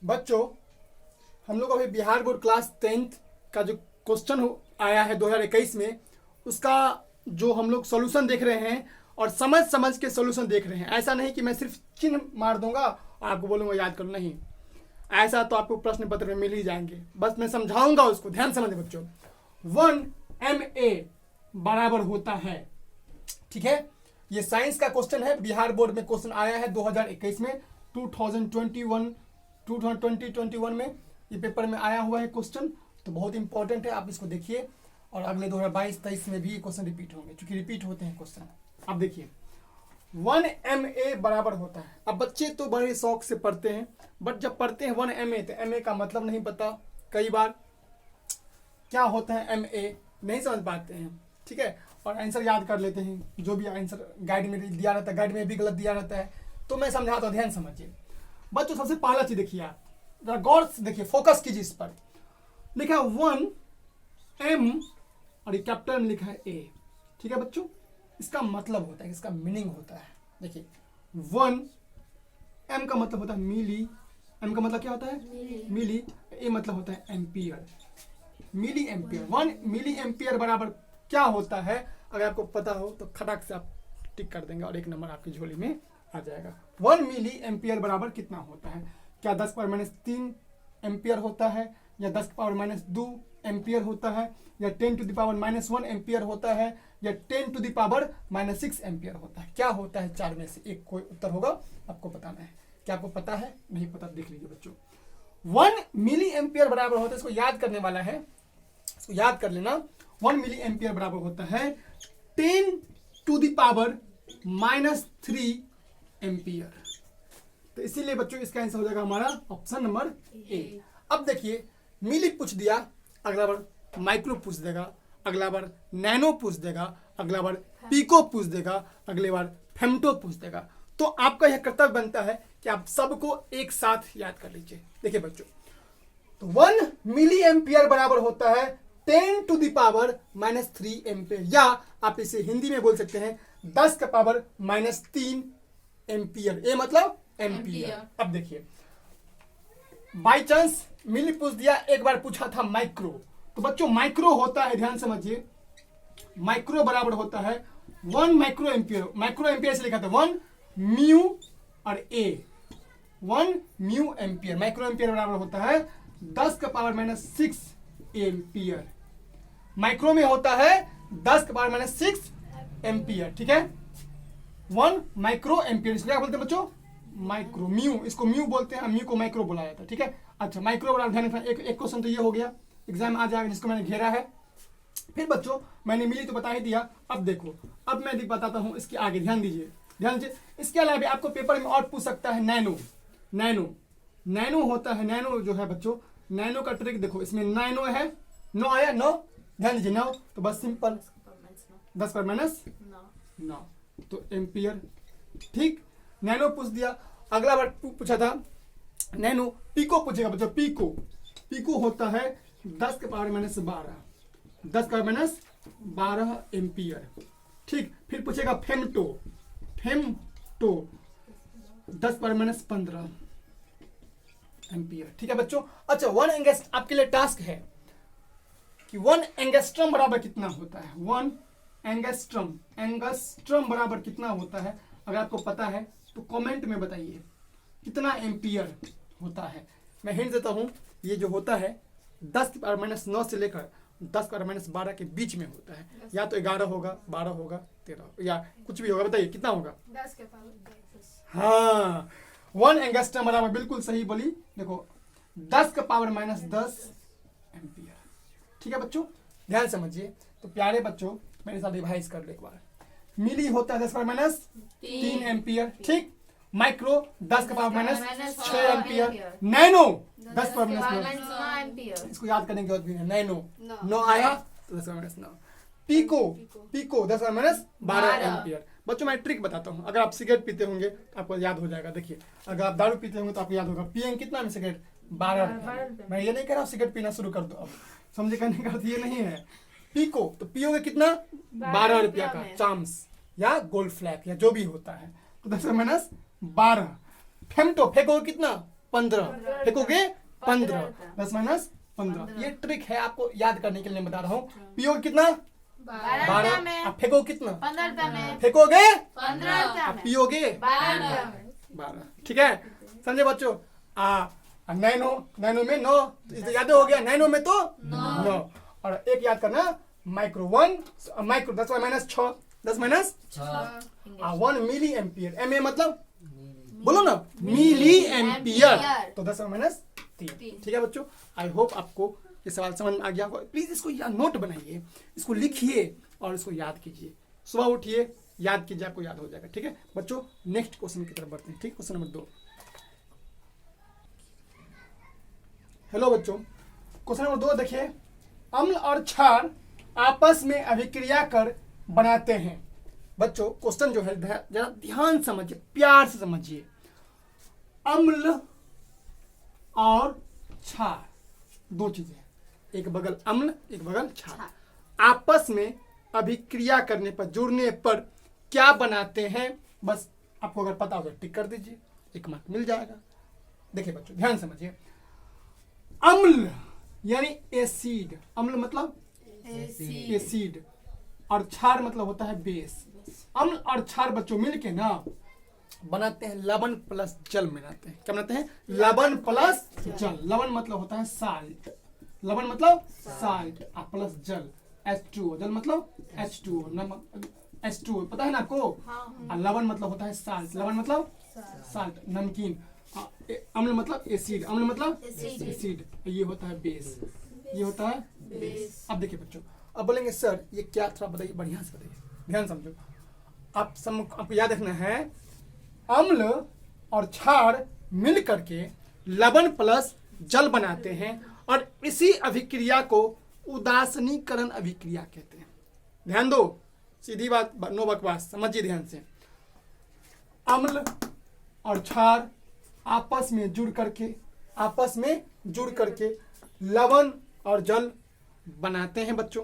बच्चों हम लोग अभी बिहार बोर्ड क्लास 10th का जो क्वेश्चन आया है 2021 में, उसका जो हम लोग सॉल्यूशन देख रहे हैं और समझ समझ के सॉल्यूशन देख रहे हैं। ऐसा नहीं कि मैं सिर्फ चिन्ह मार दूंगा और आपको बोलूंगा याद करो, नहीं। ऐसा तो आपको प्रश्न पत्र में मिल ही जाएंगे, बस मैं समझाऊंगा उसको। ध्यान समझे बच्चों, 1 MA बराबर होता है, ठीक है। ये साइंस का क्वेश्चन है, बिहार बोर्ड में क्वेश्चन आया है 2021 में, 2021 में ये पेपर में आया हुआ है क्वेश्चन, तो बहुत इंपॉर्टेंट है। आप इसको देखिए और अगले 2022-23 में भी क्वेश्चन रिपीट होंगे, क्योंकि रिपीट होते हैं क्वेश्चन। अब देखिए 1 MA बराबर होता है। अब बच्चे तो बड़े शौक से पढ़ते हैं, बट जब पढ़ते हैं 1 MA तो MA का मतलब नहीं पता, कई बार क्या होता है MA नहीं समझ पाते हैं, ठीक है। और आंसर याद कर लेते हैं, जो भी आंसर गाइड में दिया रहता है, गाइड में भी गलत दिया रहता है, तो मैं समझाता हूँ, ध्यान समझिए बच्चों। सबसे पहला चीज देखिए, आप जरा गौर से देखिए, फोकस कीजिए इस पर। लिखा 1 M और ये कैपिटल में लिखा है A, ठीक है बच्चों। इसका मतलब होता है, इसका मीनिंग होता है, देखिए 1 M का मतलब होता है मिली, M का मतलब क्या होता है मिली, A मतलब होता है ampere, milliampere. 1 milliampere बराबर क्या होता है, अगर आपको पता हो तो खटाक से आप टिक कर देंगे और 1 नंबर आपकी झोली में आ जाएगा। 1 मिली एम्पियर बराबर कितना होता है? क्या 10⁻³ एम्पियर होता है, या 10⁻² एम्पियर होता है, या 10⁻⁻1 एम्पियर होता है, या 10⁻⁻6 एम्पियर होता है? क्या होता है? चार में से एक कोई उत्तर होगा, आपको बताना है। क्या आपको पता है? नहीं पता, देख लीजिए बच्चों। 1 मिली एम्पियर बराबर होता है, इसको याद करने वाला है, इसको याद कर लेना। 1 मिली एम्पियर बराबर होता है 10⁻³ एम्पियर। तो इसीलिए बच्चों इसका आंसर हो जाएगा हमारा ऑप्शन नंबर ए। अब देखिए मिली पूछ दिया, अगला बार माइक्रो पूछ देगा, अगला बार नैनो पूछ देगा, अगला बार पीको पूछ देगा, अगले बार फेम्टो पूछ देगा। तो आपका यह कर्तव्य बनता है कि आप सबको एक साथ याद कर लीजिए। देखिए बच्चों, तो 1 मिली एम्पियर बराबर होता है 10⁻³ एम्पियर, या आप इसे हिंदी में बोल सकते हैं 10⁻³ एम्पियर। ए मतलब एम्पियर। अब देखिए बाई चांस मिली पूछ दिया, एक बार पूछा था माइक्रो, तो बच्चों माइक्रो होता है, ध्यान समझिए, माइक्रो बराबर होता है 1 माइक्रो एम्पियर। माइक्रो एम्पियर से लिखा था 1 म्यू और ए, 1 म्यू एम्पियर। माइक्रो एम्पियर बराबर होता है 10⁻⁻6 एम्पियर। माइक्रो में होता है 10⁻⁻6 एम्पियर, ठीक है। 1 माइक्रो एम्पियर, इसको क्या बोलते हैं बच्चों? माइक्रो। म्यू, इसको म्यू बोलते हैं, म्यू को माइक्रो बोला जाता है, ठीक है। अच्छा, माइक्रो बराबर ध्यान रखना। एक क्वेश्चन तो ये हो गया, एग्जाम आ जाएगा जिसको मैंने घेरा है। फिर बच्चों मैंने मिली तो बता ही दिया। अब देखो, अब मैं बताता हूं इसके आगे, ध्यान दीजिए, ध्यान दीजिए। इसके अलावा आपको पेपर में और पूछ सकता है नैनो। नैनो, नैनो होता है, नैनो जो है बच्चों, नैनो का ट्रिक देखो, इसमें नैनो है, 9 आया, 9, ध्यान दीजिए 9, तो बस सिंपल 10⁻⁹ तो एम्पियर, ठीक। नैनो पूछ दिया, अगला बार पूछा था नैनो। पीको पूछेगा बच्चों, पीको, पीको होता है 10⁻⁻12, 10⁻⁻12 एम्पियर, ठीक। फिर पूछेगा फेम्टो, फेम्टो 10⁻⁻15 एम्पियर, ठीक है बच्चों। अच्छा, 1 एंगस्ट्रम आपके लिए टास्क है कि 1 एंगस्ट्रम बराबर कितना होता है? 1 एंगस्ट्रम, एंगस्ट्रम बराबर कितना होता है? अगर आपको पता है तो कमेंट में बताइए कितना एम्पियर होता है। मैं हिंट देता हूं, ये जो होता है 10⁻⁻9 से लेकर 10⁻⁻12 के बीच में होता है, या तो 11 होगा, 12 होगा, 13 या कुछ भी होगा। बताइए कितना होगा? 10 के पावर 10। हाँ, 1 एंगस्ट्रम बराबर, बिल्कुल सही बोली। देखो 10⁻⁻10 एम्पियर, ठीक है बच्चों, ध्यान समझिए। तो प्यारे बच्चों मेरे साथ रिवाइज कर ले एक बार। मिली होता है 10⁻³ एम्पियर, ठीक। Micro 10⁻⁻6 ampere, nano 10⁻⁻9 ampere. इसको याद करने की जरूरत भी है। नैनो 9 आया तो 10⁻⁹। Pico, pico 10⁻12 ampere. बच्चों मैं ट्रिक बताता हूँ, अगर आप सिगरेट पीते होंगे तो आपको याद हो जाएगा। देखिए अगर आप दारू पीते होंगे तो आपको याद होगा, पिएंगे कितना में सिगरेट? 12 रुपये। मैं ये नहीं कह रहा हूँ सिगरेट पीना शुरू कर दो, अब समझे, कहने का अर्थ ये नहीं है। पीको तो पियोगे कितना? 12 रुपया का चाम्स या गोल्ड फ्लैग या जो भी होता है, तो 10⁻12। फेम्टो फेंकोगे कितना? 15 फेंकोगे 15 10 माइनस 15। ये ट्रिक है आपको याद करने के लिए बता रहा हूँ। पियोगे कितना 12। अब फेंको कितना 15 फेंकोगे 15 अब पियोगे 12। ठीक है समझे बच्चों। नैनो में 9 याद हो गया, नैनो में तो 9। और एक याद करना micro 1 micro 10 minus 6 10 minus 1 milliampere. M A मतलब बोलो ना मिली एम्पियर, तो 10 माइनस 3। ठीक है बच्चों, आई होप आपको ये सवाल समझ में आ गया होगा। प्लीज इसको नोट बनाइए, इसको लिखिए और इसको याद कीजिए। सुबह उठिए याद कीजिए, आपको याद हो जाएगा। ठीक है बच्चों, नेक्स्ट क्वेश्चन की तरफ बढ़ते हैं। ठीक, क्वेश्चन नंबर 2। हेलो बच्चों, क्वेश्चन नंबर 2 देखिए। अम्ल और क्षार आपस में अभिक्रिया कर बनाते हैं। बच्चों क्वेश्चन जो है जरा ध्यान समझिए, प्यार से समझिए। अम्ल और क्षार दो चीजें, एक बगल अम्ल एक बगल क्षार, आपस में अभिक्रिया करने पर जुड़ने पर क्या बनाते हैं। बस आपको अगर पता हो तो टिक कर दीजिए, 1 मार्क मिल जाएगा। देखिए बच्चों ध्यान समझिए। अम्ल यानी एसिड, अम्ल मतलब एसिड, और क्षार मतलब होता है बेस। अम्ल और क्षार बच्चों मिलके ना बनाते हैं लवण प्लस जल बनाते हैं। क्या बनाते हैं? लवण प्लस जल। लवण मतलब होता है साल्ट, लवण मतलब साल्ट प्लस जल H2O, जल मतलब H2O, नमक H2O, पता है ना आपको। और लवण मतलब होता है साल्ट, लवण मतलब साल्ट नमकीन। अम्ल मतलब एसिड, अम्ल मतलब एसिड, ये होता है बेस, ये होता है बेस। अब देखिए बच्चों, अब बोलेंगे सर ये क्या, थोड़ा बताइए, बढ़िया से बताइए, ध्यान समझो। आपको याद रखना है अम्ल और क्षार मिल करके लवण प्लस जल बनाते हैं और इसी अभिक्रिया को उदासीनीकरण अभिक्रिया कहते हैं। ध्यान दो, सीधी बात, नो बकवास, समझिए ध्यान से। अम्ल और क्षार आपस में जुड़ करके लवण और जल बनाते हैं बच्चों।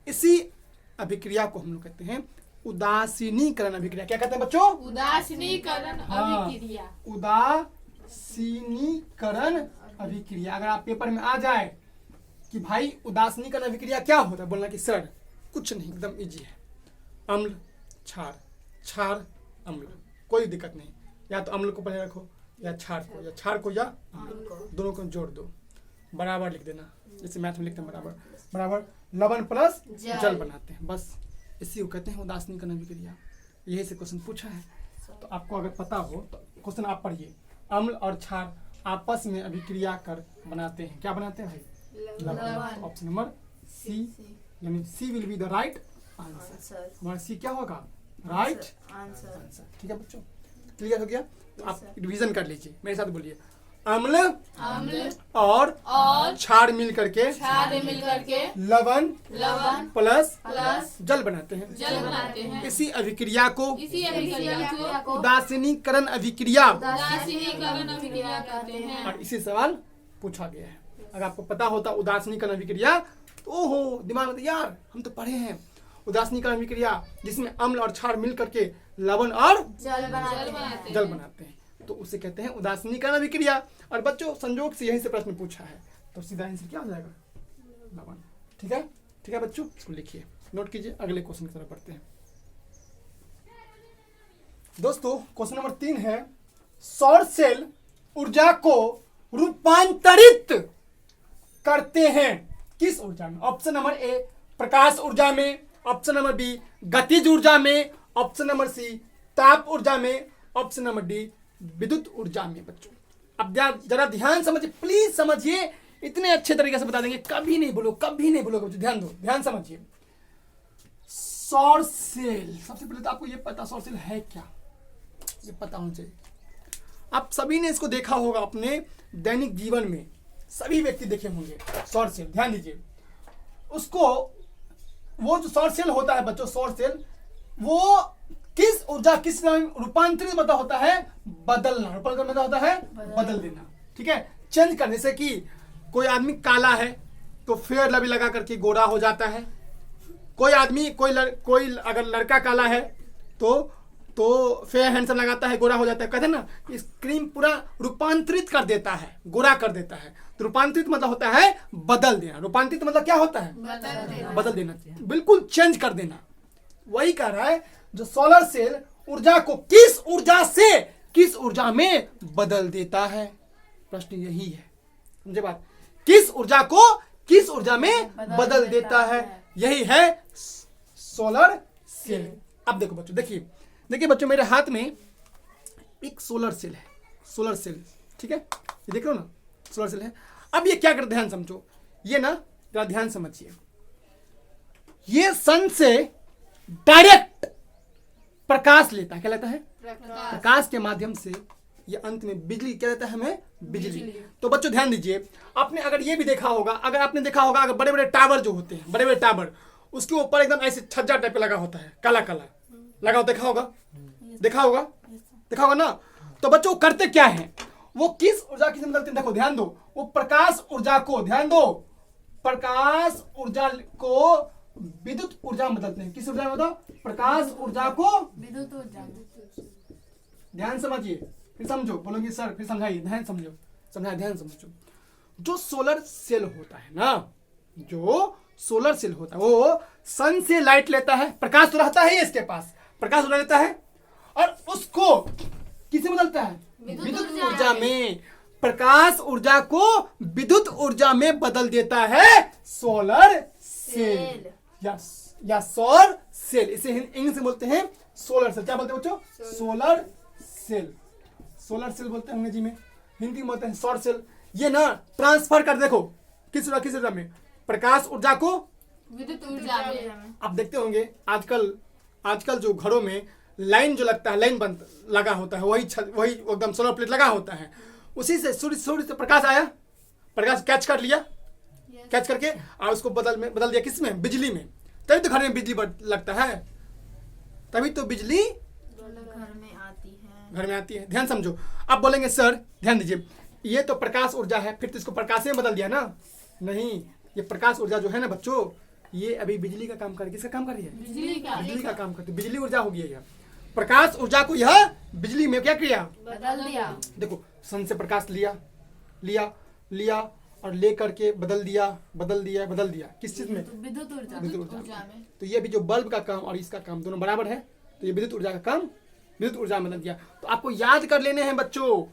इसी अभिक्रिया को हम लोग कहते हैं उदासीनीकरण अभिक्रिया। क्या कहते हैं बच्चों? उदासीनीकरण अभिक्रिया। उदासीनीकरण अभिक्रिया। अगर आप पेपर में आ जाए कि भाई उदासीनीकरण अभिक्रिया क्या होता है, बोलना कि सर कुछ नहीं, एकदम इजी है। अम्ल क्षार, क्षार अम्ल, कोई दिक्कत नहीं। या तो अम्ल को पहले रखो या क्षार को, या क्षार को या अम्ल को, दोनों को जोड़ दो, बराबर लिख देना, जैसे मैथ में लिखते हैं बराबर बराबर, लवण प्लस जल बनाते हैं। बस इसी को कहते हैं उदासीनीकरण अभिक्रिया। यही से क्वेश्चन पूछा है, तो आपको अगर पता हो तो क्वेश्चन आप पढ़िए। अम्ल और क्षार आपस में अभिक्रिया कर बनाते हैं, क्या बनाते हैं भाई? लवण। ऑप्शन नंबर सी, यानी C will be the right answer. हमारा सी क्या होगा? Right answer. ठीक है बच्चों, क्लियर हो गया? तो आप रिवीजन कर लीजिए, मेरे साथ बोलिए। अम्ल और क्षार मिल करके लवण प्लस जल बनाते हैं। इसी अभिक्रिया को उदासीनीकरण अभिक्रिया कहते हैं। और इसी सवाल पूछा गया है। अगर आपको पता होता उदासीनीकरण अभिक्रिया तो ओहो दिमाग में, यार हम तो पढ़े हैं उदासीनीकरण अभिक्रिया जिसमें अम्ल और क्षार मिल करके लवण और जल बनाते हैं, तो उसे कहते हैं उदासीनीकरण अभिक्रिया। और बच्चों संयोग से यहीं से प्रश्न पूछा है, तो सीधा आंसर क्या हो जाएगा? लवण। ठीक है, ठीक है बच्चों, इसको लिखिए, नोट कीजिए। अगले क्वेश्चन की तरफ बढ़ते हैं दोस्तों। क्वेश्चन नंबर 3 है, सौर सेल ऊर्जा को रूपांतरित करते हैं किस ऊर्जा में? ऑप्शन नंबर ए प्रकाश ऊर्जा में, ऑप्शन नंबर बी गतिज ऊर्जा में, ऑप्शन नंबर सी ताप ऊर्जा में, ऑप्शन नंबर डी विद्युत ऊर्जा में। बच्चों अब जरा ध्यान समझिए, प्लीज समझिए, इतने अच्छे तरीके से बता देंगे, कभी नहीं बोलो बच्चों, ध्यान दो, ध्यान समझिए। सौर सेल, सबसे पहले तो आपको ये पता सौर सेल है क्या, ये पता होना चाहिए। आप सभी ने इसको देखा होगा अपने दैनिक जीवन में, सभी व्यक्ति देखे होंगे सौर सेल। ध्यान दीजिए, उसको वो जो सौर सेल होता है बच्चों, सौर सेल वो किस ऊर्जा किस रूपांतरित मतलब होता है बदलना, रूपांतरित मतलब होता है बदल देना। ठीक है, चेंज करने से कि कोई आदमी काला है तो फेयर लवली लगा करके गोरा हो जाता है, कोई आदमी कोई अगर लड़का काला है तो तो फेयर हैंडसम लगाता है, गोरा हो जाता है, कहते हैं ना इस क्रीम पूरा रूपांतरित कर देता है, गोरा कर देता है। तो रूपांतरित मतलब होता है बदल देना। रूपांतरित मतलब क्या होता है? बदल देना, बिल्कुल चेंज कर देना। वही कह रहा है जो सोलर सेल ऊर्जा को किस ऊर्जा से किस ऊर्जा में बदल देता है। प्रश्न यही है, समझे बात? किस ऊर्जा को किस ऊर्जा में बदल देता है, यही है सोलर सेल। अब देखो बच्चों, देखिए बच्चों, मेरे हाथ में एक सोलर सेल है, सोलर सेल, ठीक है, ये देख रहे हो ना, सोलर सेल है। अब ये क्या करते हैं, ध्यान समझो, ये ना जरा ध्यान समझिए, ये सन से डायरेक्ट प्रकाश लेता है। क्या लेता है? प्रकाश के माध्यम से ये अंत में बिजली क्या देता है हमें? बिजली। तो बच्चों ध्यान दीजिए, आपने अगर ये भी देखा होगा, अगर बड़े बड़े टावर जो होते हैं, बड़े बड़े टावर, उसके ऊपर एकदम ऐसे छज्जा टाइप का लगा होता है, काला काला लगा होता, देखा होगा ना। तो बच्चों करते क्या है, वो किस ऊर्जा की बदलते हैं? देखो ध्यान दो, वो प्रकाश ऊर्जा को, ध्यान दो, प्रकाश ऊर्जा को विद्युत ऊर्जा में बदलते हैं। किस ऊर्जा में? बताओ, प्रकाश ऊर्जा को विद्युत ऊर्जा। ध्यान समझिए, फिर समझो, बोलोगे सर फिर समझाइए, ध्यान समझो, ध्यान समझो। जो सोलर सेल होता है ना, जो सोलर सेल होता है, वो सन से लाइट लेता है, प्रकाश तो रहता है इसके पास, प्रकाश उड़ा लेता है, और उसको किसे बदलता है? विद्युत ऊर्जा में। प्रकाश ऊर्जा को विद्युत ऊर्जा में बदल देता है सोलर सेल या सौर सेल। इसे इंग्लिश में बोलते हैं सोलर सेल। क्या बोलते हैं बच्चों? Solar cell. सोलर सेल बोलते हैं अंग्रेजी में, हिंदी में बोलते हैं सौर सेल। ये ना ट्रांसफर कर, देखो किस ऊर्जा में? प्रकाश ऊर्जा को विद्युत ऊर्जा में। आप देखते होंगे आजकल जो घरों में लाइन जो लगता है, लाइन बंद लगा होता है, वही एकदम सोलर प्लेट लगा होता है, उसी से सूर्य से प्रकाश आया, प्रकाश कैच कर लिया, कैच करके और उसको बदल दिया किसमें? बिजली में। तभी तो घर में बिजली लगता है, तभी तो बिजली घर में आती है। ध्यान समझो। अब बोलेंगे सर ध्यान दीजिए, ये तो प्रकाश ऊर्जा है, फिर तो इसको प्रकाश में बदल दिया ना? नहीं, ये प्रकाश ऊर्जा जो है ना बच्चों, ये अभी बिजली का काम कर रही है। किसका काम कर रही है? बिजली का काम करती है, बिजली ऊर्जा होगी यह। प्रकाश ऊर्जा को यह बिजली में क्या किया? बदल दिया। देखो सन से प्रकाश लिया और ले करके बदल दिया किस चीज में? विद्युत ऊर्जा में। तो ये भी जो बल्ब का काम और इसका काम दोनों बराबर है, तो ये विद्युत ऊर्जा का काम विद्युत ऊर्जा में बदल दिया। तो आपको याद कर लेने हैं बच्चों,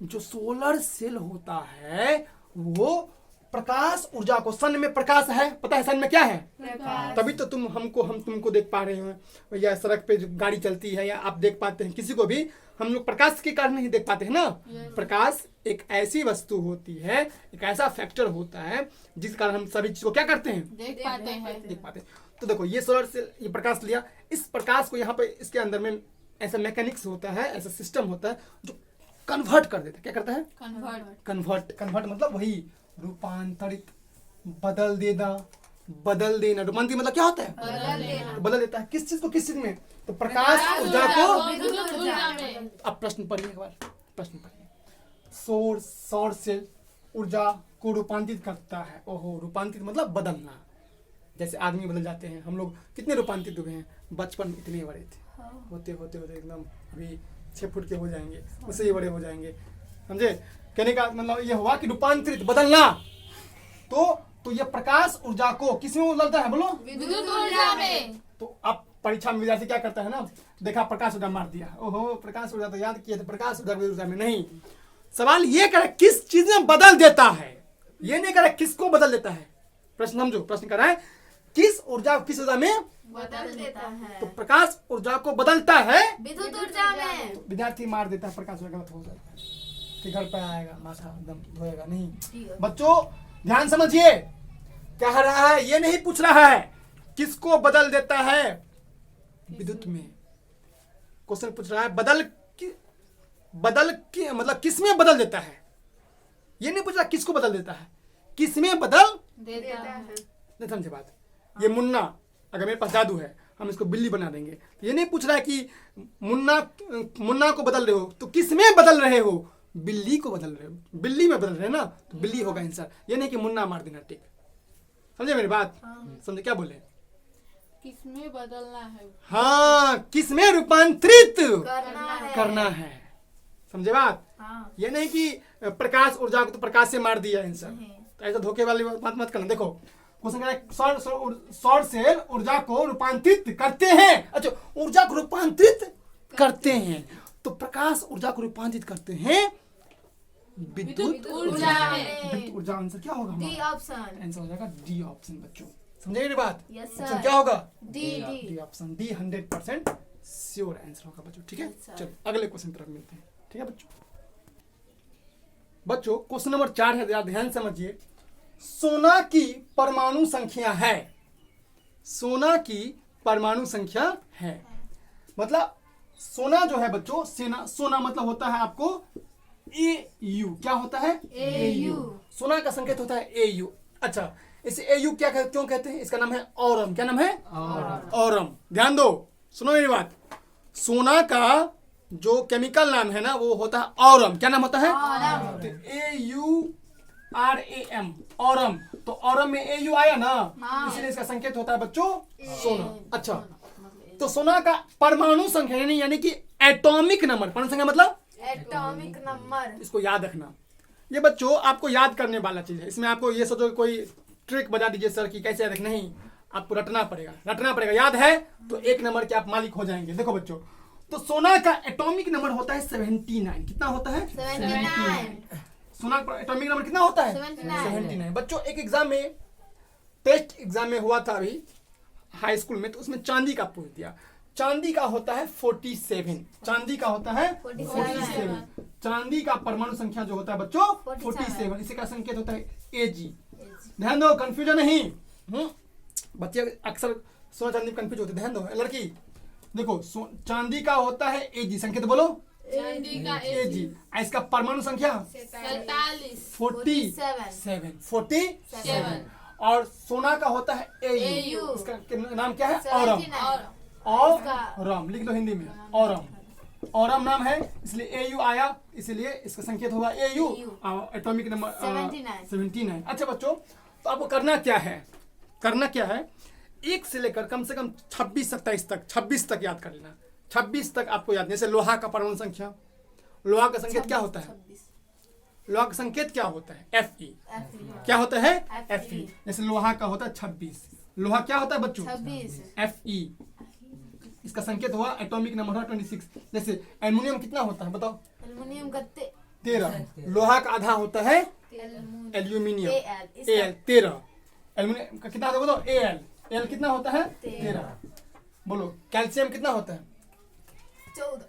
जो सोलर सेल होता है वो प्रकाश ऊर्जा को, सन में प्रकाश है, पता है सन में क्या है? तभी तो हम तुमको देख पा रहे हो, या सड़क पे जो गाड़ी चलती है, या आप देख पाते हैं किसी को भी, हम लोग प्रकाश के कारण नहीं देख पाते हैं ना। प्रकाश एक ऐसी वस्तु होती है, एक ऐसा फैक्टर होता है जिस कारण हम सभी चीज को क्या करते हैं? देख पाते हैं। तो देखो ये सोलर सेल, ये प्रकाश लिया, इस प्रकाश को यहाँ पे इसके अंदर में ऐसा मैकेनिक्स होता है, ऐसा सिस्टम होता है जो कन्वर्ट कर देता है। क्या करता है? कन्वर्ट मतलब वही रूपांतरित, बदल देना। रूपांतरित मतलब क्या होता है? बदल देता है। किस चीज को किस चीज में? तो प्रकाश ऊर्जा को विद्युत ऊर्जा में। अब प्रश्न पढ़िए एक बार, प्रश्न पढ़िए। सौर सेल ऊर्जा को रूपांतरित करता है। ओहो, रूपांतरित मतलब बदलना। जैसे आदमी बदल जाते हैं, हम लोग कितने रूपांतरित हुए हैं, बचपन में इतने बड़े थे, होते एकदम अभी 6 फुट के हो जाएंगे, उससे ये बड़े हो जाएंगे, समझे? कहने का मतलब ये हुआ कि रूपांतरित, बदलना। तो ये प्रकाश ऊर्जा को किसमें बदलता है? बोलो, विद्युत ऊर्जा में। तो अब परीक्षा में विद्यार्थी क्या करता है ना, देखा प्रकाश ऊर्जा मार दिया, ओहो प्रकाश ऊर्जा तो याद किया था, प्रकाश ऊर्जा में नहीं। सवाल ये करे किस चीज में बदल देता है, ये नहीं करे किसको बदल देता है। प्रश्न समझो, प्रश्न कर रहा है किस ऊर्जा किस ऊर्जा में बदल देता है। तो प्रकाश ऊर्जा को बदलता है विद्युत ऊर्जा में। तो विद्यार्थी मार देता है, प्रकाश ऊर्जा गलत हो जाता है, कि घर पे आएगा माथा एकदम धोएगा नहीं। बच्चों ध्यान समझिए, कह रहा है ये नहीं पूछ रहा है किसको बदल देता है, विद्युत में। क्वेश्चन पूछ रहा है बदल की मतलब किस में बदल देता है, ये नहीं पूछ रहा किसको बदल देता है, किस में बदल देता है। नहीं समझे बात? ये मुन्ना, अगर मेरे पास जादू है हम इसको बिल्ली बना देंगे, तो ये नहीं पूछ रहा है कि मुन्ना को बदल रहे हो, तो किस में बदल रहे हो? बिल्ली को बदल रहे हो, बिल्ली में बदल रहे हैं ना, तो बिल्ली होगा आंसर। ये नहीं कि मुन्ना मार देना, ठीक? समझे मेरी बात? समझे क्या बोले? किसमें बदलना है? हाँ, किसमें रूपांतरित करना करना है। समझे बात? हाँ ये नहीं कि प्रकाश ऊर्जा को तो प्रकाश से मार दिया आंसर, नहीं। तो ऐसा धोखे वाली बात मत करना। देखो क्वेश्चन कह रहा है सौर सेल ऊर्जा को रूपांतरित करते हैं। अच्छा, ऊर्जा को रूपांतरित करते हैं, तो प्रकाश ऊर्जा को रूपांतरित करते हैं विद्युत ऊर्जा में। विद्युत ऊर्जा। आंसर क्या होगा डी हमारा? ऑप्शन। आंसर हो जाएगा डी ऑप्शन बच्चों। समझे मेरी बात? Yes answer sir. क्या होगा? D D. D option, D 100% sure answer होगा बच्चों। ठीक है, Yes, sir. चलो अगले क्वेश्चन तरफ मिलते हैं। ठीक है बच्चों, बच्चों क्वेश्चन नंबर 4 है, जरा ध्यान समझिए। सोना की परमाणु संख्या है, सोना की परमाणु संख्या है, मतलब सोना जो है बच्चों, सोना मतलब होता है आपको AU। क्या होता है? AU। सोना का संकेत होता है AU। अच्छा, इसे AU क्यों कहते हैं? इसका नाम है ऑरम। क्या नाम है? ऑरम। ध्यान दो, सुनो मेरी बात। सोना का जो केमिकल नाम है ना, वो होता है ऑरम। क्या नाम होता है? ऑरम। तो AURAM, ऑरम। तो ऑरम में AU आया ना, हाँ। इसलिए इसका संकेत होता है बच्चों सोना। अच्छा, तो सोना का परमाणु संख्या यानी कि एटॉमिक नंबर, परमाणु संख्या मतलब एटॉमिक नंबर। इसको याद रखना। ये बच्चों आपको याद करने वाला चीज है। इसमें आपको ये सोचो कोई ट्रिक बता दीजिए सर कि कैसे याद, नहीं, आपको रटना पड़ेगा। याद है तो 1 नंबर के आप मालिक हो जाएंगे। देखो बच्चों, तो सोना का एटॉमिक नंबर होता है 79। कितना होता है? 79। सोना का एटॉमिक नंबर कितना होता है? 79। बच्चों एक एग्जाम में, टेस्ट एग्जाम में हुआ था अभी हाई स्कूल में, तो उसमें चांदी का पूछ दिया। चांदी का होता है 47। चांदी का होता है 47। चांदी का परमाणु संख्या जो होता है बच्चों 47। इसी का संकेत होता है AG। ध्यान दो, कंफ्यूजन नहीं। बच्चे अक्सर सोना चांदी में कंफ्यूज होते हैं। ध्यान दो लड़की, देखो चांदी का होता है AG, संकेत बोलो चांदी का AG। इसका परमाणु संख्या 47। 47। और सोना का होता है AU। AU। इसका नाम क्या है? ऑरम। 79। ऑरम लिख लो हिंदी में, ऑरम। ऑरम नाम है, इसलिए AU आया, इसलिए इसका संकेत होगा AU। Atomic number 79। अच्छा बच्चों, तो आपको करना क्या है? 1 से लेकर कम से कम 26 तक याद कर लेना। 26 तक आपको याद। जैसे लोहा का परमाणु संख्या, लोहा का संकेत क्या होता है? लोहा का संकेत क्या होता है? Fe। क्या होता है? Fe। जैसे लोहा का होता है 26। लोहा क्या होता है बच्चों? 26। Fe। इसका संकेत हुआ एटॉमिक नंबर हुआ 26। जैसे एल्युमिनियम कितना होता है बताओ? एल्युमिनियम का 13। लोहा का आधा होता है एल्यूमिनियम, Al 13। एल्युमिनियम का कितना होता है बताओ? Al कितना होता है? 13। बोलो कैल्शियम कितना होता है? 14।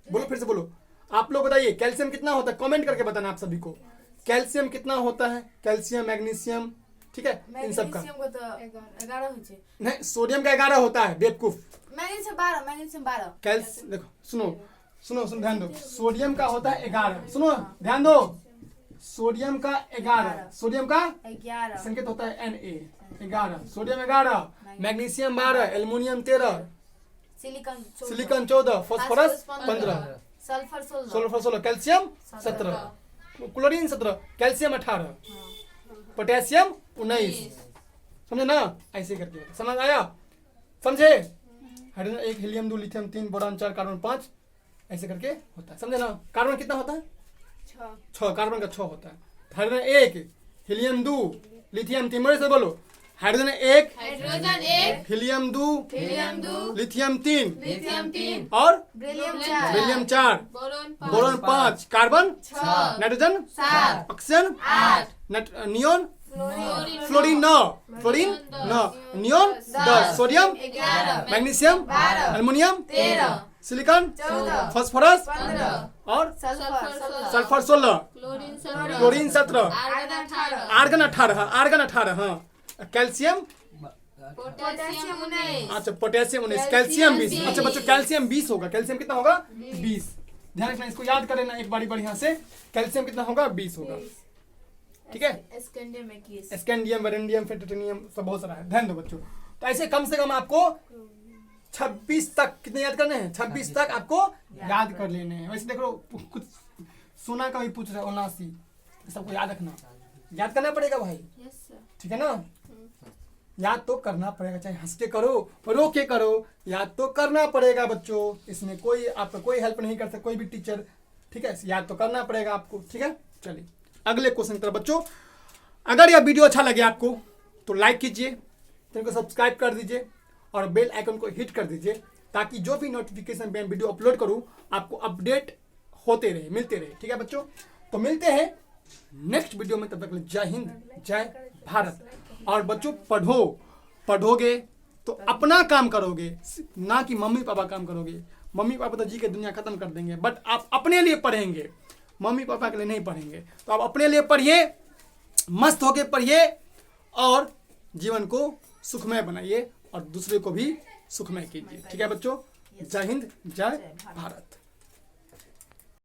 बोलो फिर से बोलो, आप लोग बताइए कैल्शियम कितना होता है? कमेंट करके बताना आप सभी को, कैल्शियम कितना होता है? कैल्शियम, मैग्नीशियम, ठीक है, इन सब का। मैग्नीशियम को तो 11 हो छे। नहीं, सोडियम का 11 होता है, बेवकूफ। मैग्नीशियम 12। मैग्नीशियम 12। देखो सुनो ध्यान दो। सोडियम का होता है 11। सुनो ध्यान दो, सोडियम का 11। सोडियम का 11। संकेत होता है Na 11। Sodium 11, magnesium 12, aluminium 13, silicon 14, phosphorus 15, sulphur 16। Sulphur 16, calcium 17, chlorine 17, calcium 18, potassium 19। समझे ना? ऐसे करके समझ आया? समझे? Hydrogen 1, helium 2, lithium 3, boron 4, carbon 5, ऐसे करके होता है। समझे ना? कार्बन कितना होता है? 6। कार्बन का 6 होता है। Hydrogen 1, helium 2, lithium 3। मेरे से बोलो, हाइड्रोजन 1, हीलियम 2, लिथियम 3 और beryllium 4, boron 5, carbon, nitrogen, oxygen, neon, fluorine 9, neon 10, sodium, magnesium, aluminium, silicon, phosphorus और सल्फर 16, क्लोरीन 17, आर्गन 18, हाँ, कैल्शियम, अच्छा पोटेशियम 19, कैल्शियम 20। अच्छा बच्चों कैल्शियम 20 होगा। कैल्शियम कितना होगा? 20। ध्यान रखना, इसको याद कर लेना एक बारी बढ़िया से। कैल्शियम कितना होगा? 20 होगा। ठीक है, स्कैंडियम, वेरेंडियम, टाइटेनियम सब बहुत सारा है। ध्यान दो बच्चों, तो ऐसे कम से कम आपको 26 तक कितने याद करने हैं? 26 तक आपको याद कर लेने हैं। वैसे देखो कुछ सोना का भी पूछ रहा है 79, सबको याद रखना, याद करना पड़ेगा भाई। ठीक है ना? याद तो करना पड़ेगा, चाहे हंस के करो रो के करो, याद तो करना पड़ेगा बच्चों। इसमें कोई आपका कोई हेल्प नहीं कर सकता, कोई भी टीचर, ठीक है। याद तो करना पड़ेगा आपको, ठीक है। चलिए अगले क्वेश्चन की तरफ बच्चों। अगर यह वीडियो अच्छा लगे आपको तो लाइक कीजिए, चैनल को सब्सक्राइब कर दीजिए और बेल आइकन को हिट कर दीजिए, ताकि जो भी नोटिफिकेशन मैं वीडियो अपलोड करूं आपको अपडेट होते रहे, मिलते रहे, ठीक है बच्चों। तो मिलते हैं नेक्स्ट वीडियो में, तब तक जय हिंद जय भारत। और बच्चों पढ़ोगे तो अपना काम करोगे, ना कि मम्मी पापा काम करोगे। मम्मी पापा तो जी के दुनिया खत्म कर देंगे, बट आप अपने लिए पढ़ेंगे, मम्मी पापा के लिए नहीं पढ़ेंगे। तो आप अपने लिए पढ़िए, मस्त होके पढ़िए और जीवन को सुखमय बनाइए और दूसरे को भी सुखमय कीजिए, ठीक है बच्चों। जय हिंद जय भारत।